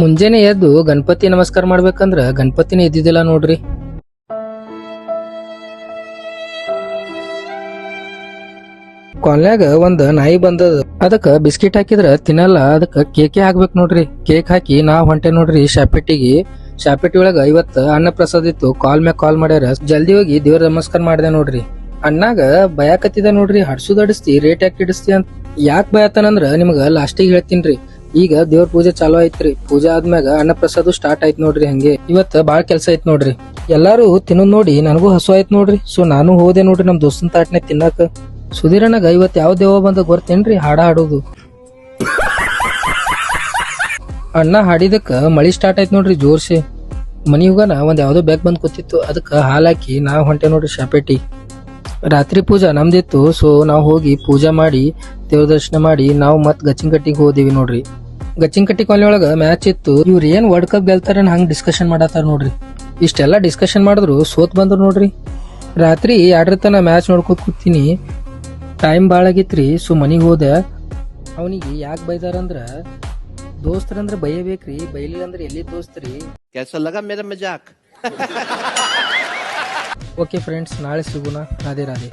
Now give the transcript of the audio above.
ಮುಂಜಾನೆ ಎದ್ದು ಗಣಪತಿ ನಮಸ್ಕಾರ ಮಾಡ್ಬೇಕಂದ್ರ ಗಣಪತಿನೇ ಇದ್ದಿದ್ದಿಲ್ಲ ನೋಡ್ರಿ. ಕಾಲ್ನ್ಯಾಗ ಒಂದ್ ನಾಯಿ ಬಂದದ, ಅದಕ್ಕ ಬಿಸ್ಕಿಟ್ ಹಾಕಿದ್ರ ತಿನ್ನಲ್ಲ, ಅದಕ್ಕ ಕೇಕೆ ಹಾಕ್ಬೇಕ್ ನೋಡ್ರಿ. ಕೇಕ್ ಹಾಕಿ ನಾ ಹೊಂಟೆ ನೋಡ್ರಿ ಶಾಪೆಟ್ಟಿಗೆ. ಶಾಪೆಟ್ಟಿ ಒಳಗ ಇವತ್ತ ಅನ್ನ ಪ್ರಸಾದ ಇತ್ತು. ಕಾಲ್ ಮ್ಯಾಗ ಕಾಲ್ ಮಾಡ್ಯಾರ, ಜಲ್ದಿ ಹೋಗಿ ದೇವ್ರ ನಮಸ್ಕಾರ ಮಾಡ್ದೆ ನೋಡ್ರಿ. ಅಣ್ಣಾಗ ಭಯಕತ್ತಿದ ನೋಡ್ರಿ, ಹಡ್ಸುದ್ ಅಡಿಸ್ತಿ ರೇಟ್ ಯಾಕೆ ಇಡಿಸ್ತಿ ಅಂತ. ಯಾಕೆ ಭಯತಾನಂದ್ರ ನಿಮ್ಗ ಲಾಸ್ಟಿಗೆ ಹೇಳ್ತೀನ್ರಿ. ಈಗ ದೇವ್ರ ಪೂಜೆ ಚಾಲೂ ಐತ್ರಿ. ಪೂಜೆ ಆದ್ಮ್ಯಾಗ ಅನ್ನ ಪ್ರಸಾದ ಸ್ಟಾರ್ಟ್ ಆಯ್ತು ನೋಡ್ರಿ. ಹಂಗೆ ಇವತ್ತ ಬಾಳ ಕೆಲ್ಸ ಐತ್ ನೋಡ್ರಿ. ಎಲ್ಲಾರು ತಿನ್ನೋದ್ ನೋಡಿ ನನಗೂ ಹಸು ಆಯ್ತು ನೋಡ್ರಿ. ಸೊ ನಾನು ಹೋದೆ ನೋಡ್ರಿ ನಮ್ ದೋಸ್ತನ್ ತಾಟ್ನೆ ತಿನ್ನಾಕ. ಸುಧೀರಣ್ಣಗ ಇವತ್ ಯಾವ ದೇವ ಬಂದ ಗೊತ್ತೇನ್ರಿ? ಹಾಡ ಹಾಡೋದು. ಅಣ್ಣ ಹಾಡಿದಕ್ಕ ಮಳಿ ಸ್ಟಾರ್ಟ್ ಆಯ್ತು ನೋಡ್ರಿ ಜೋರ್ಸಿ. ಮನಿ ಹೋಗನ ಒಂದ್ ಯಾವ್ದೋ ಬ್ಯಾಗ್ ಬಂದ್ ಕೂತಿತ್ತು, ಅದಕ್ಕ ಹಾಲಾಕಿ ನಾವ್ ಹೊಂಟೆ ನೋಡ್ರಿ ಶಾಪೇಟಿ. ರಾತ್ರಿ ಪೂಜಾ ನಮ್ದಿತ್ತು. ಸೊ ನಾವ್ ಹೋಗಿ ಪೂಜಾ ಮಾಡಿ ದೇವ್ರ ದರ್ಶನ ಮಾಡಿ ನಾವು ಮತ್ ಗಚ್ಚಿಂಕಟ್ಟಿಗೆ ಹೋದಿವಿ ನೋಡ್ರಿ. ಗಚ್ಚಿಂಕಟ್ಟಿ ಕಾಲನಿ ಒಳಗ ಮ್ಯಾಚ್ ಇತ್ತು. ಇವ್ರ ಏನ್ ವರ್ಲ್ಡ್ ಕಪ್ ಗೆಲ್ತಾರ ಹಂಗ್ ಡಿಸ್ಕಷನ್ ಮಾಡತ್ತಾರ ನೋಡ್ರಿ. ಇಷ್ಟೆಲ್ಲಾ ಡಿಸ್ಕಷನ್ ಮಾಡಿದ್ರು ಸೋತ್ ಬಂದ್ರು ನೋಡ್ರಿ. ರಾತ್ರಿ 2 ತನ ಮ್ಯಾಚ್ ನೋಡ್ಕೊತ ಕೂತೀನಿ. ಟೈಮ್ ಬಾಳ ಆಗಿತ್ರಿ. ಸೊ ಮನಿಗ್ ಹೋದೆ. ಅವನಿಗೆ ಯಾಕೆ ಬೈದಾರಂದ್ರ, ದೋಸ್ತರಂದ್ರ ಬೈಯಬೇಕ್ರಿ, ಬೈಲಿಲ್ಲ ಅಂದ್ರೆ ಎಲ್ಲಿ ದೋಸ್ತರಿ. कैसा लगा मेरा मजाक? ಓಕೆ ಫ್ರೆಂಡ್ಸ್, ನಾಳೆ ಸಿಗೋಣ. ರಾಧೆ ರಾಧೆ.